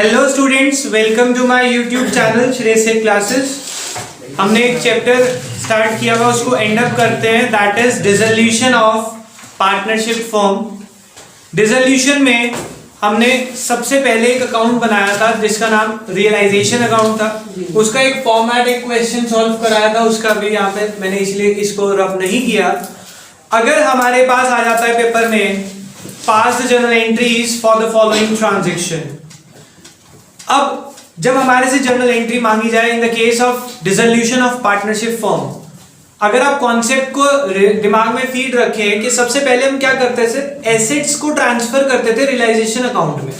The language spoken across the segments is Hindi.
Hello students, welcome to my YouTube channel Shreyas classes. हमने एक चैप्टर स्टार्ट किया हुआ, उसको एंड अप करते हैं, that is dissolution of partnership firm. Dissolution में हमने सबसे पहले एक अकाउंट बनाया था जिसका नाम रियलाइजेशन अकाउंट था। उसका एक फॉर्मेट, एक क्वेश्चन सॉल्व कराया था, उसका भी यहाँ पे मैंने इसलिए इसको रफ नहीं किया। अगर हमारे पास आ जाता है पेपर में, pass the journal entries for the following transaction. अब जब हमारे से जर्नल एंट्री मांगी जाए in the case of dissolution of partnership firm, अगर आप कॉन्सेप्ट को दिमाग में फीड रखें कि सबसे पहले हम क्या करते थे, एसेट्स को ट्रांसफर करते थे रियलाइजेशन अकाउंट में,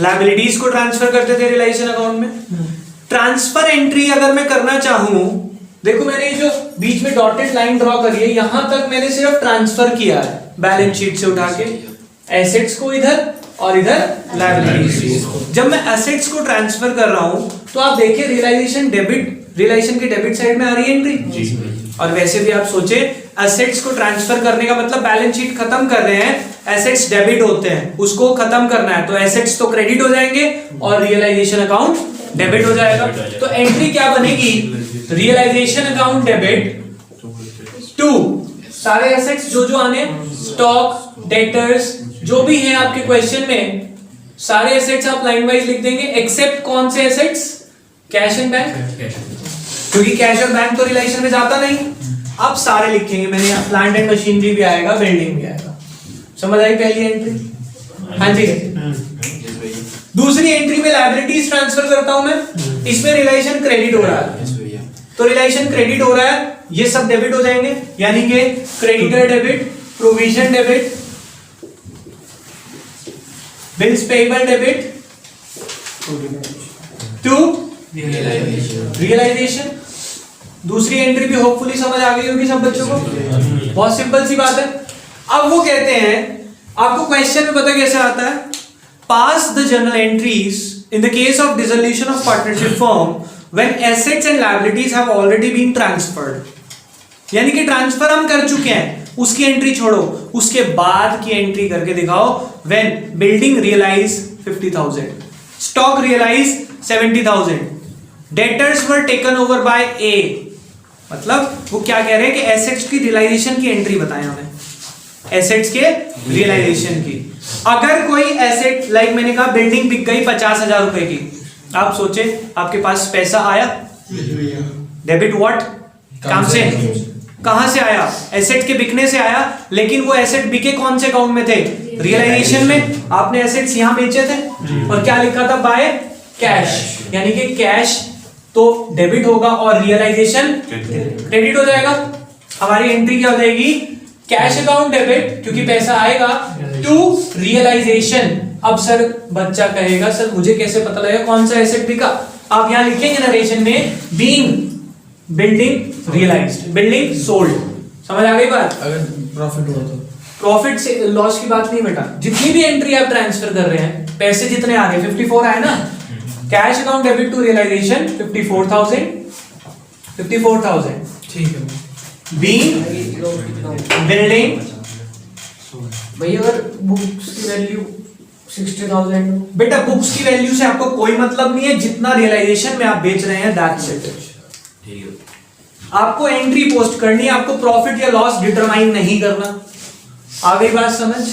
लायबिलिटीज को ट्रांसफर करते थे रियलाइजेशन अकाउंट में। ट्रांसफर एंट्री अगर मैं करना चाहूं, देखो मैंने जो बीच में डॉटेड लाइन ड्रॉ करी है, यहां तक मैंने सिर्फ ट्रांसफर किया है बैलेंस शीट से उठा के एसेट्स को इधर और इधर लायबिलिटीज। जब मैं एसेट्स को ट्रांसफर कर रहा हूं तो आप देखिए रियलाइजेशन की डेबिट साइड में आ रही है एंट्री। और वैसे भी आप सोचे, एसेट्स को ट्रांसफर करने का मतलब बैलेंस शीट खत्म कर रहे हैं, एसेट्स डेबिट होते हैं, उसको खत्म करना है, तो एसेट्स तो क्रेडिट हो जाएंगे और रियलाइजेशन अकाउंट डेबिट हो जाएगा। तो एंट्री क्या बनेगी, रियलाइजेशन अकाउंट डेबिट टू सारे एसेट्स जो आने, स्टॉक, डेटर्स, जो भी है आपके क्वेश्चन में, सारे एसेट्स आप लाइन वाइज लिख देंगे, एक्सेप्ट कौन से एसेट्स, कैश एंड बैंक, क्योंकि कैश और बैंक तो रिलेशन में जाता नहीं। आप सारे लिखेंगे, मैंने यहाँ प्लांट एंड मशीनरी भी आएगा, बिल्डिंग भी आएगा। समझ आई पहली एंट्री? हाँ जी। दूसरी एंट्री में लायबिलिटीज ट्रांसफर करता हूं मैं, इसमें रिलेशन क्रेडिट हो रहा है, तो रिलेशन क्रेडिट हो रहा है, ये सब डेबिट हो जाएंगे, यानी कि creditor debit, provision debit, bills payable debit to realisation. दूसरी एंट्री भी होपफुली समझ आ गई होगी सब बच्चों को, बहुत सिंपल सी बात है। अब वो कहते हैं, आपको क्वेश्चन में पता कैसे आता है, pass the journal entries in the case of dissolution of partnership firm when assets and liabilities have already been transferred. यानी कि ट्रांसफर हम कर चुके हैं, उसकी एंट्री छोड़ो, उसके बाद की एंट्री करके दिखाओ। When building realise 50,000, stock realise 70,000, debtors were taken over by A. मतलब वो क्या कह रहे हैं कि एसेट्स की रियलाइजेशन की एंट्री बताएं हमें, एसेट्स के रियलाइजेशन की। अगर कोई एसेट, लाइक मैंने कहा बिल्डिंग बिक गई 50,000 रुपए की, आप सोचे आपके पास पैसा आया, डेबिट व्हाट, काम से, कहां से आया, एसेट के बिकने से आया, लेकिन वो एसेट बिके कौन से अकाउंट में थे, रियलाइजेशन में। आपने एसेट्स यहां बेचे थे और क्या लिखा था, बाय कैश, यानी कि कैश तो डेबिट होगा और रियलाइजेशन क्रेडिट हो जाएगा। हमारी एंट्री क्या हो जाएगी, कैश अकाउंट डेबिट, क्योंकि पैसा आएगा, टू रियलाइजेशन। अब सर बच्चा कहेगा, सर मुझे कैसे पता लगेगा कौन सा एसेट बिका? आप यहां लिखेंगे नरेशन में, being building realised, building sold. समझ आ गई बात? अगर प्रॉफिट हुआ तो प्रॉफिट से लॉस की बात नहीं बेटा, जितनी भी एंट्री आप ट्रांसफर कर रहे हैं, पैसे जितने आ रहे हैं, 54 आए ना, cash account debit to realisation 54,000, 54,000, ठीक है। बीइंग बिल्डिंग, भैया अगर बुक्स की वैल्यू 60,000, बेटा बुक्स की वैल्यू से आपको कोई मतलब नहीं है, जितना रियलाइजेशन में आप बेच रहे हैं दैट्स इट। आपको एंट्री पोस्ट करनी है, आपको प्रॉफिट या लॉस डिटरमाइन नहीं करना। आ गई बात समझ?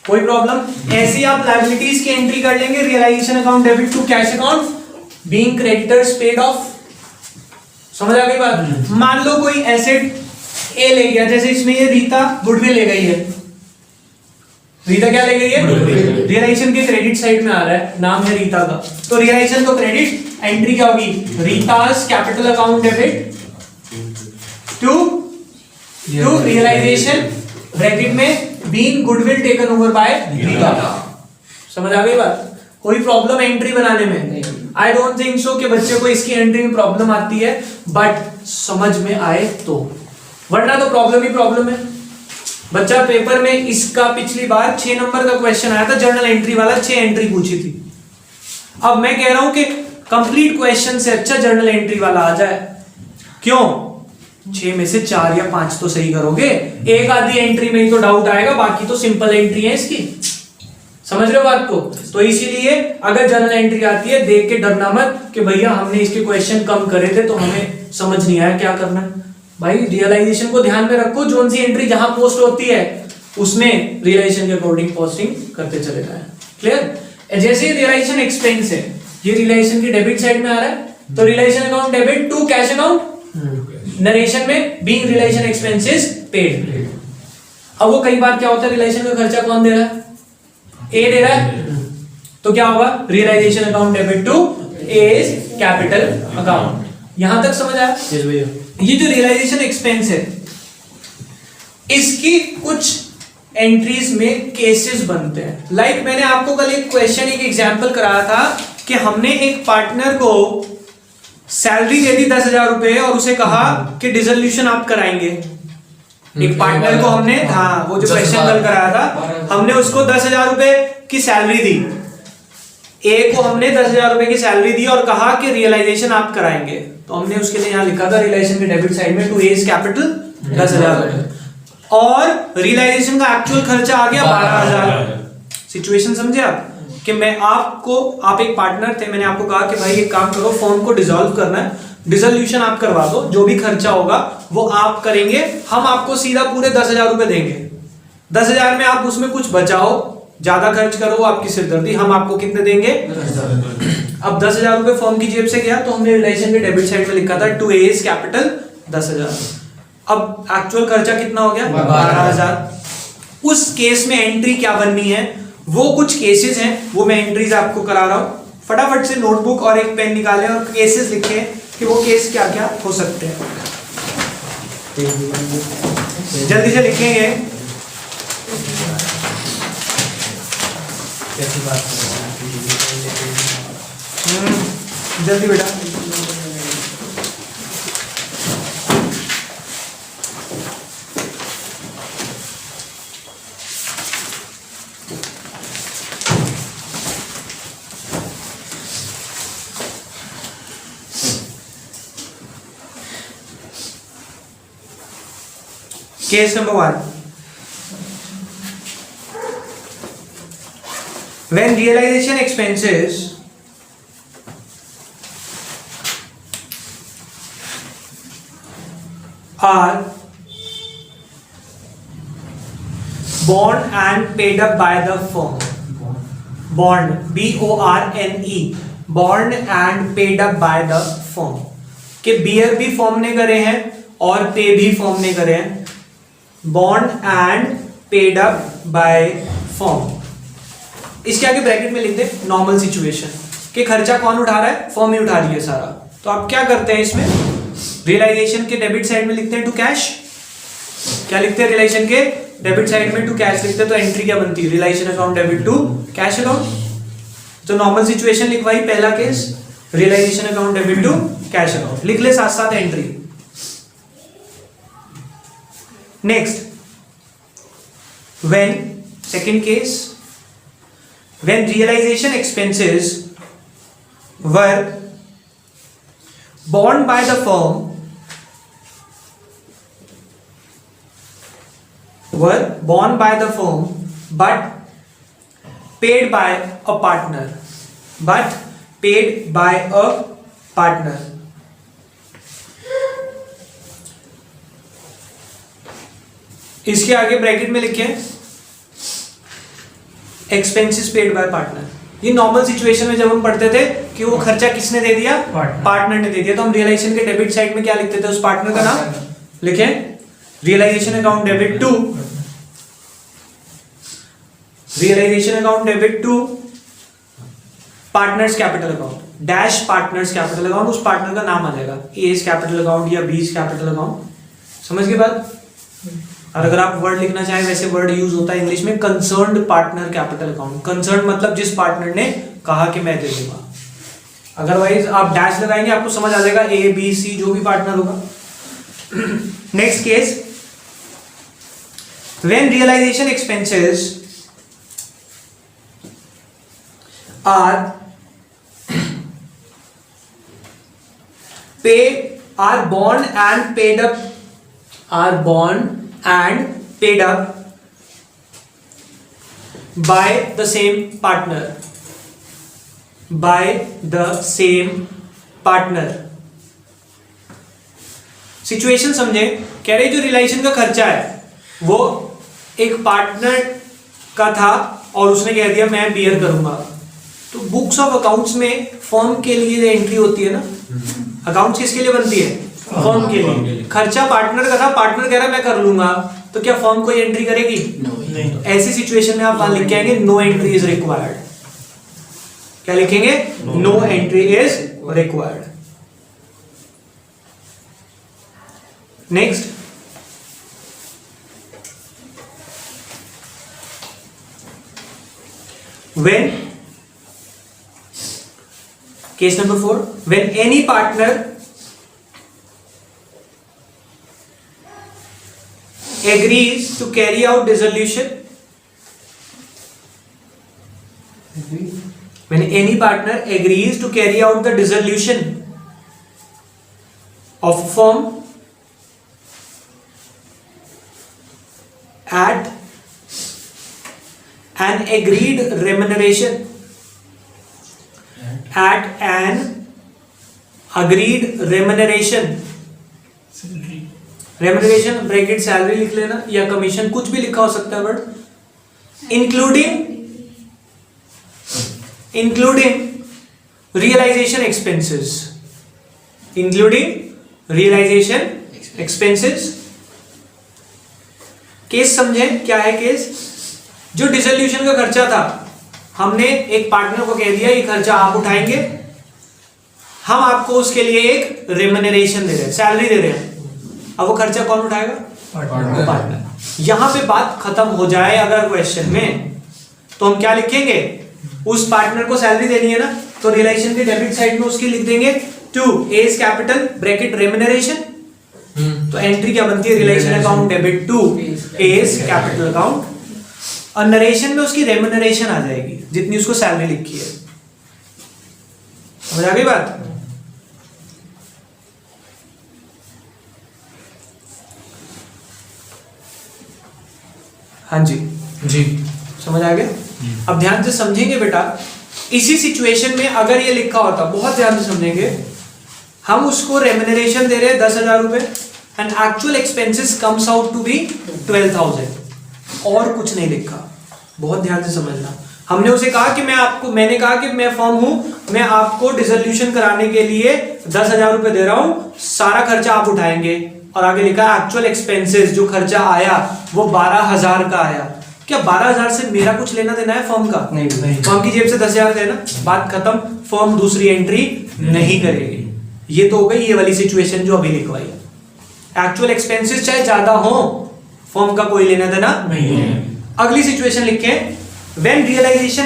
कोई प्रॉब्लम? ऐसे ही आप लायबिलिटीज की एंट्री कर लेंगे, realisation account debit to cash account, being creditors paid off. समझ आ गई बात? मान लो कोई एसेट ए ले गया, जैसे इसमें ये रीता गुडविल ले गई है, रीता क्या ले गई है, रियलाइजेशन के क्रेडिट साइड में आ रहा है, नाम है रीता का, तो रियलाइजेशन तो क्रेडिट, एंट्री क्या होगी, Rita's capital account debit to realisation, bracket में being goodwill taken over by Rita. समझ आ गई बात? कोई प्रॉब्लम एंट्री बनाने में? आई डोंट थिंक सो कि बच्चे को इसकी एंट्री में प्रॉब्लम आती है, बट समझ में आए तो, वरना तो प्रॉब्लम ही प्रॉब्लम है। बच्चा पेपर में इसका पिछली बार 6 नंबर का क्वेश्चन आया था, जर्नल एंट्री वाला, 6 एंट्री पूछी थी। अब मैं कह रहा हूं कि कंप्लीट क्वेश्चन से अच्छा जर्नल एंट्री वाला आ जाए। क्यों? 6 में से 4 या 5 तो सही करोगे, एक आधी एंट्री में ही तो डाउट आएगा, बाकी तो सिंपल एंट्री है इसकी। समझ रहे हो बात को? तो इसीलिए अगर जर्नल एंट्री आती है देख के डरना मत कि भैया हमने इसके क्वेश्चन कम करे थे तो हमें समझ नहीं आया क्या करना है। भाई रियलाइजेशन को ध्यान में रखो, जोन सी एंट्री जहां पोस्ट होती है उसमें रियलाइजेशन के अकॉर्डिंग पोस्टिंग करते चले जाए। क्लियर? जैसे रियलाइजेशन एक्सपेंस है, ये रियलाइजेशन की डेबिट साइड में आ रहा है, तो realisation account debit to cash account, narration में बीइंग रियलाइजेशन एक्सपेंसेस पेड। अब वो कई बार क्या होता है, रियलाइजेशन का खर्चा कौन दे रहा है? ए दे रहा है, तो क्या होगा? Realisation account debit to X capital account. यहां तक समझ आया? यस भैया। ये जो रियलाइजेशन एक्सपेंस है इसकी कुछ एंट्रीज में केसेस बनते हैं। लाइक मैंने आपको कल एक क्वेश्चन, एक एग्जांपल कराया था कि हमने एक पार्टनर को सैलरी दे दी 10,000 रुपए और उसे कहा कि डिसोल्यूशन आप कराएंगे। एक पार्टनर को हमने, हाँ वो जो क्वेश्चन कल कराया था, हमने उसको 10,000 रुपए की सैलरी दी। ए को हमने 10,000 रुपए की सैलरी दी और कहा कि रियलाइजेशन आप कराएंगे। तो हमने उसके लिए यहां लिखा था रियलाइजेशन के डेबिट साइड में टू एज कैपिटल 10,000 रुपए, और रियलाइजेशन का एक्चुअल खर्चा आ गया 12,000। सिचुएशन समझे आप? कि मैं आपको, आप एक पार्टनर थे, मैंने आपको कहा कि भाई एक काम करो, फॉर्म को डिसॉल्व करना है, डिसोल्यूशन आप करवा दो, जो भी खर्चा होगा वो आप करेंगे, हम आपको सीधा पूरे 10,000 रुपए देंगे। 10,000 में आप उसमें कुछ बचाओ, ज्यादा खर्च करो, आपकी सिरदर्दी, हम आपको कितने देंगे? अब 10,000 रुपए फॉर्म की जेब से गया तो हमने रिलेशन के डेबिट साइड में लिखा था टू एज कैपिटल 10,000। अब एक्चुअल खर्चा कितना हो गया? 12,000। उस केस में एंट्री क्या बननी है, वो कुछ केसेस हैं, वो मैं एंट्रीज आपको करा रहा हूं। फटाफट से नोटबुक और एक पेन निकालें और केसेस लिखें कि वो केस क्या क्या हो सकते हैं। जल्दी से लिखेंगे। जल्दी बेटा। Case number 1. When realization expenses are borne and paid up by the firm, bond, BORNE, borne and paid up by the firm, के बियर भी फॉर्म ने करे हैं और पे भी फॉर्म ने करे हैं, bond and paid up by firm. इसके आगे ब्रैकेट में लिख दे नॉर्मल सिचुएशन, कि खर्चा कौन उठा रहा है? फर्म ही उठा रही है सारा। तो आप क्या करते हैं इसमें, रियलाइजेशन के डेबिट साइड में लिखते हैं टू कैश। क्या लिखते हैं? रियलाइजेशन के डेबिट साइड में टू कैश लिखते हैं, तो एंट्री क्या बनती है? Realisation account debit to cash account. तो नॉर्मल सिचुएशन लिखवाई, पहला case realisation account debit to cash account, लिख ले साथ साथ entry. Next, when second case, when realization expenses were borne by the firm, but paid by a partner, इसके आगे ब्रैकेट में लिखे एक्सपेंसेस पेड बाय पार्टनर। ये नॉर्मल सिचुएशन में जब हम पढ़ते थे कि वो खर्चा किसने दे दिया? पार्टनर ने दे दिया। तो हम रियलाइजेशन के डेबिट साइड में क्या लिखते थे? उस पार्टनर का नाम लिखें, realisation account debit to, realisation account debit to partners capital account, dash partners capital account, उस पार्टनर का नाम आ जाएगा, एज कैपिटल अकाउंट या बीज कैपिटल अकाउंट। समझ के बाद? और अगर आप वर्ड लिखना चाहें, वैसे वर्ड यूज होता है इंग्लिश में concerned partner capital account. Concerned मतलब जिस पार्टनर ने कहा कि मैं दे दूंगा। अदरवाइज आप डैश लगाएंगे, आपको समझ आ जाएगा ए बी सी जो भी पार्टनर होगा। Next case, when realisation expenses are borne and paid up, are borne and paid up by the same partner, by the same partner. Situation समझे, कह रहे जो रिलेशन का खर्चा है वो एक पार्टनर का था और उसने कह दिया मैं बियर करूंगा, तो बुक्स ऑफ अकाउंट्स में फर्म के लिए एंट्री होती है ना, अकाउंट्स किसके लिए बनती है, फर्म के लिए। खर्चा पार्टनर का था, पार्टनर कह रहा है मैं कर लूंगा, तो क्या फर्म कोई एंट्री करेगी? नहीं। तो ऐसी सिचुएशन में आप वहां लिख के आएंगे नो एंट्री इज रिक्वायर्ड। क्या लिखेंगे? No entry is required. Next, when, case number 4, when any partner agrees to carry out dissolution, when any partner agrees to carry out the dissolution of a firm at an agreed remuneration, at an agreed remuneration, remuneration bracket salary लिख लेना या कमीशन, कुछ भी लिखा हो सकता है word, including realization expenses, including realization expenses। Case समझे क्या है केस? जो डिसोल्यूशन का खर्चा था, हमने एक पार्टनर को कह दिया ये खर्चा आप उठाएंगे, हम आपको उसके लिए एक रेम्यूनरेशन दे रहे हैं, सैलरी दे रहे हैं। अब वो खर्चा कौन उठाएगा? पार्टनर। यहां पे बात खत्म हो जाए अगर क्वेश्चन में, तो हम क्या लिखेंगे? उस पार्टनर को सैलरी देनी है ना, तो रिलेशन के डेबिट साइड में उसकी लिख देंगे to X capital bracket remuneration. तो एंट्री क्या बनती है? Realisation account debit to X capital account, और नरेशन में उसकी रेम्यूनरेशन आ जाएगी जितनी उसको सैलरी लिखी है। समझ आ गई बात? हाँ जी जी समझ आ गया? अब ध्यान से समझेंगे बेटा, इसी सिचुएशन में अगर ये लिखा होता, बहुत ध्यान से समझेंगे, हम उसको रेम्यूनरेशन दे रहे हैं 10,000 रुपए and actual expenses comes out to be 12,000, और कुछ नहीं लिखा। बहुत ध्यान से समझना, हमने उसे कहा कि मैंने कहा कि मैं फर्म हूं, मैं आपको डिसोल्यूशन कराने के लिए 10,000 रुपए दे रहा हूं, सारा खर्चा आप उठाएंगे, और आगे लिखा एक्चुअल एक्सपेंसेस, जो खर्चा आया वो 12,000 का आया। क्या 12,000 से मेरा कुछ लेना देना है फर्म का? नहीं। फर्म की जेब से 10,000 देना, बात खत्म, फर्म दूसरी एंट्री नहीं करेगी। ये तो हो गई ये वाली सिचुएशन जो अभी लिखवाई है। एक्चुअल एक्सपेंसेस चाहे ज्यादा हो, फर्म का कोई लेना देना नहीं है। अगली सिचुएशन लिखें, when realization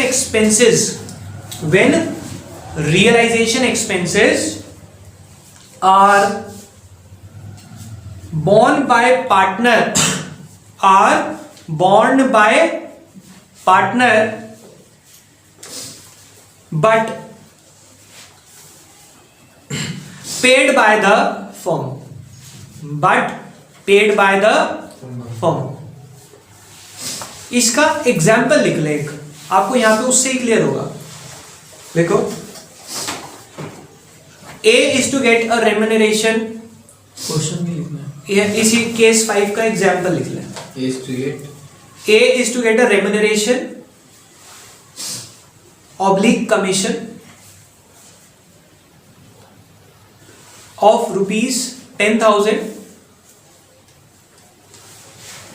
expenses are borne by partner, but paid by the firm, इसका एग्जाम्पल लिख ले एक, आपको यहां पे उससे ही क्लियर होगा। देखो, A is to get a remuneration, question भी लिखना है। इसी केस 5 का एग्जाम्पल लिख लें। A is to get a remuneration oblique commission of rupees 10,000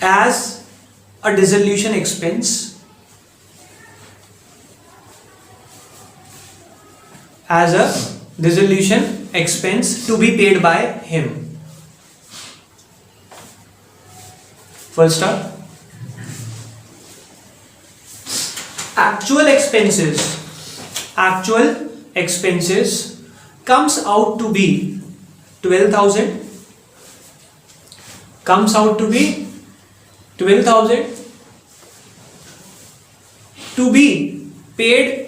as a dissolution expense, to be paid by him. Full stop. Actual expenses comes out to be 12,000. To be paid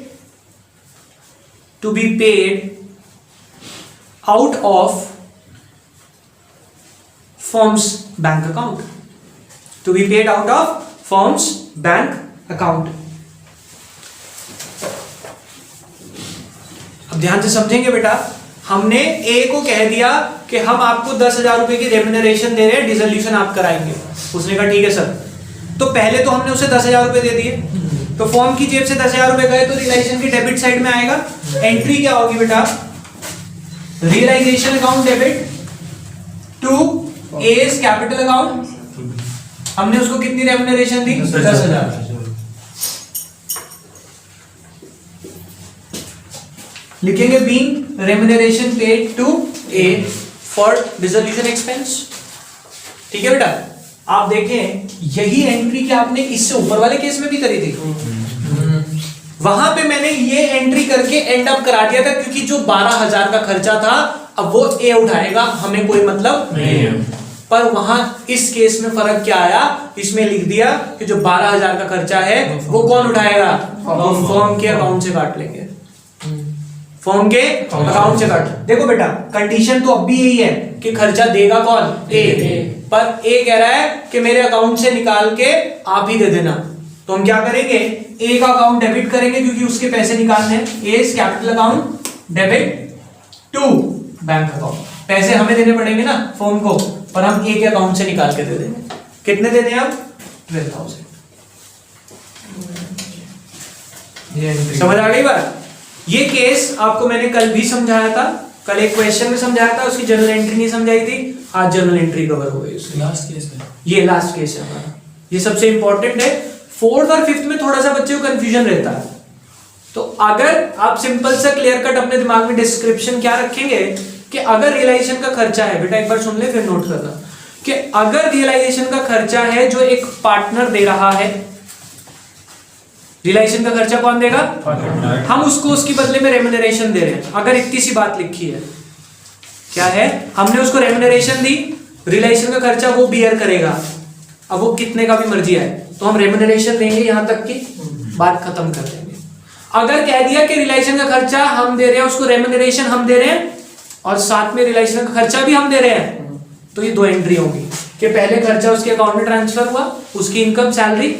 out of firm's bank account. ध्यान से समझेंगे बेटा, हमने ए को कह दिया कि हम आपको 10,000 रुपए की रेम्यूनरेशन दे रहे हैं, डिसोल्यूशन आप कराएंगे। उसने कहा ठीक है सर। तो पहले तो हमने उसे 10,000 रुपए दे दिए, तो फॉर्म की जेब से 10,000 रुपए गए तो रियलाइजेशन की डेबिट साइड में आएगा। एंट्री क्या होगी बेटा? Realisation account debit to X capital account. हमने उसको कितनी रेम्यूनरेशन दी? 10,000। लिखेंगे being remuneration paid to A for dissolution expense. ठीक है बेटा, आप देखें यही एंट्री क्या आपने इससे ऊपर वाले केस में भी करी थी? वहां पे मैंने ये एंट्री करके एंड अप करा दिया था, क्योंकि जो 12,000 का खर्चा था अब वो ए उठाएगा, हमें कोई मतलब नहीं है। पर वहां इस केस में फर्क क्या आया, इसमें लिख दिया कि जो 12,000 का खर्चा है वो कौन उठाएगा? फॉर्म के अकाउंट से काट लेंगे, फॉर्म के अकाउंट से काट। देखो बेटा, कंडीशन तो अब भी यही है कि खर्चा देगा कौन? ए। पर ए कह रहा है कि मेरे अकाउंट से निकाल के आप ही दे देना। तो हम क्या करेंगे? ए का अकाउंट डेबिट करेंगे, क्योंकि उसके पैसे निकालने हैं। A capital account debit to bank account. पैसे हमें देने पड़ेंगे ना फॉर्म को, पर हम ए के अकाउंट से निकाल के दे देंगे। कितने देने हैं आप? 12,000। समझ आ गई बात? ये केस आपको मैंने कल भी समझाया था, कल एक क्वेश्चन में समझाया था, उसकी जर्नल एंट्री नहीं समझाई थी, आज जर्नल एंट्री कवर हो गई उसकी। लास्ट केस में ये लास्ट केस है हमारा, ये सबसे इंपॉर्टेंट है। 4th और 5th में थोड़ा सा बच्चे को कंफ्यूजन रहता है, तो अगर आप सिंपल सा क्लियर कट अपने दिमाग में डिस्क्रिप्शन क्या रखेंगे कि अगर रियलाइजेशन का खर्चा है, बेटा एक बार सुन ले फिर नोट करना, कि अगर रियलाइजेशन का खर्चा है जो एक पार्टनर दे रहा है, रियलाइजेशन का खर्चा कौन देगा? हम उसको उसके बदले में रेम्यूनरेशन दे रहे हैं। अगर इतनी सी बात लिखी है, क्या है? हमने उसको रेम्यूनरेशन दी, रियलाइजेशन का खर्चा वो बियर करेगा, अब वो कितने का भी मर्जी आए, तो हम रेम्यूनरेशन देंगे, यहां तक की बात खत्म कर देंगे। अगर कह दिया कि रियलाइजेशन का खर्चा हम दे रहे हैं, उसको रेम्यूनरेशन हम दे रहे हैं और साथ में रियलाइजेशन का खर्चा भी हम दे रहे हैं, तो ये दो एंट्री होंगी कि पहले खर्चा उसके अकाउंट में ट्रांसफर हुआ, उसकी इनकम सैलरी,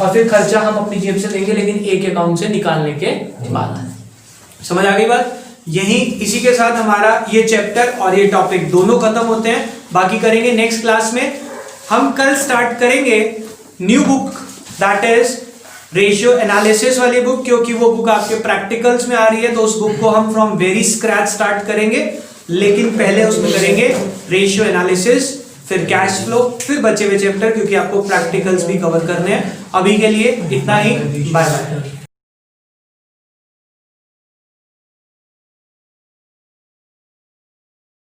और फिर खर्चा हम अपनी जेब से देंगे, लेकिन एक अकाउंट से निकालने के बाद। समझ आ गई बात? यही इसी के साथ हमारा ये चैप्टर और ये टॉपिक दोनों खत्म होते हैं। बाकी करेंगे नेक्स्ट क्लास में। हम कल स्टार्ट करेंगे new book, that is ratio analysis वाली बुक, क्योंकि वो बुक आपके प्रैक्टिकल्स में आ रही है, तो उस बुक को हम फ्रॉम वेरी स्क्रैच स्टार्ट करेंगे। लेकिन पहले उसमें करेंगे रेशियो एनालिसिस, फिर कैश फ्लो, फिर बचे हुए चैप्टर, क्योंकि आपको प्रैक्टिकल्स भी कवर करने हैं। अभी के लिए इतना ही, बाय बाय।